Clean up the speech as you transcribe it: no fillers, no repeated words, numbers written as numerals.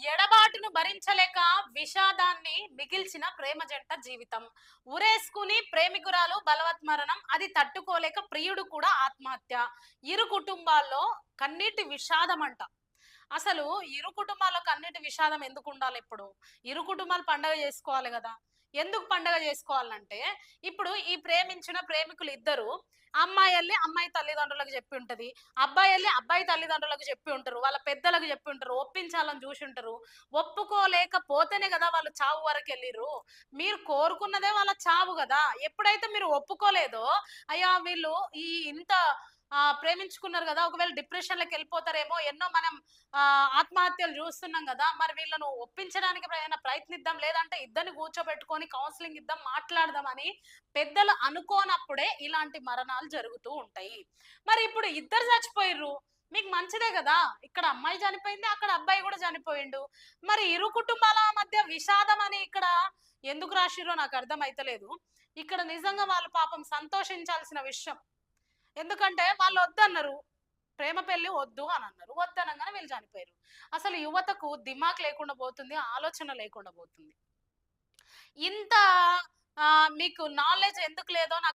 ఎడబాటును భరించలేక విషాదాన్ని మిగిల్చిన ప్రేమ జంట జీవితం. ఉరేసుకుని ప్రేమికురాలు బలవత్ మరణం, అది తట్టుకోలేక ప్రియుడు కూడా ఆత్మహత్య. ఇరు కుటుంబాల్లో కన్నీటి విషాదం అంట. అసలు ఇరు కుటుంబాల్లో కన్నీటి విషాదం ఎందుకు ఉండాలి ఇప్పుడు? ఇరు కుటుంబాలు పండగ చేసుకోవాలి గదా! ఎందుకు పండగ చేసుకోవాలంటే, ఇప్పుడు ఈ ప్రేమించిన ప్రేమికులు ఇద్దరు, అమ్మాయి ఎళ్లి అమ్మాయి తల్లిదండ్రులకు జెప్పి ఉంటది. అబ్బాయి ఎళ్లి అబ్బాయి తల్లిదండ్రులకు జెప్పి ఉంటారు. వాళ్ళ పెద్దలకు జెప్పి ఉంటారు. ఒప్పించాలని జూషుంటరు. ఒప్పుకోలేకపోతేనే గదా వాళ్ళు చావు వరకెళ్ళిర్రు. మీరు కోరుకున్నదే వాళ్ళ చావు గదా! ఎప్పుడైతే మీరు ఒప్పుకోలేదో, అయ్యా! వీళ్ళు ఇంత ప్రేమించుకున్నారు గదా! ఒకవేళ డిప్రెషన్‌లోకెళ్ళిపోతారేమో, ఎన్నో మనం ఆత్మహత్యలు జూస్తున్నాం గదా! మరి వీళ్ళను ఒప్పించడానికి ఏమైనా ప్రయత్నిద్దాం. లేదంటే ఇద్దరిని కూర్చోబెట్టుకొని కౌన్సెలింగ్ ఇద్దాం, మాట్లాడదామని పెద్దలు అనుకోనప్పుడే ఇలాంటి మరణాలు జరుగుతూ ఉంటాయి. మరి ఇప్పుడు ఇద్దరు చచ్చిపోయిర్రు. మీకు మంచిదే గదా! ఇక్కడ అమ్మాయి చనిపోయింది. అక్కడ అబ్బాయి గూడా చనిపోయిండు. మరి ఇరు కుటుంబాల మధ్య విషాదం అని ఇక్కడ ఎందుకు రాశిర్రో నాకు అర్థమైతలేదు. ఇక్కడ నిజంగా వాళ్ళు పాపం సంతోషించాల్సిన విషయం. ఎందుకంటే వాళ్ళు వద్దన్నారు. ప్రేమ పెళ్లి వద్దు అనన్నారు. వద్దనంగానే వీళ్ళు చనిపోయారు. అసలు యువతకు దిమాక్ లేకుండా పోతుంది. ఆలోచన లేకుండా పోతుంది. ఇంత మీకు నాలెడ్జ్ ఎందుకు లేదో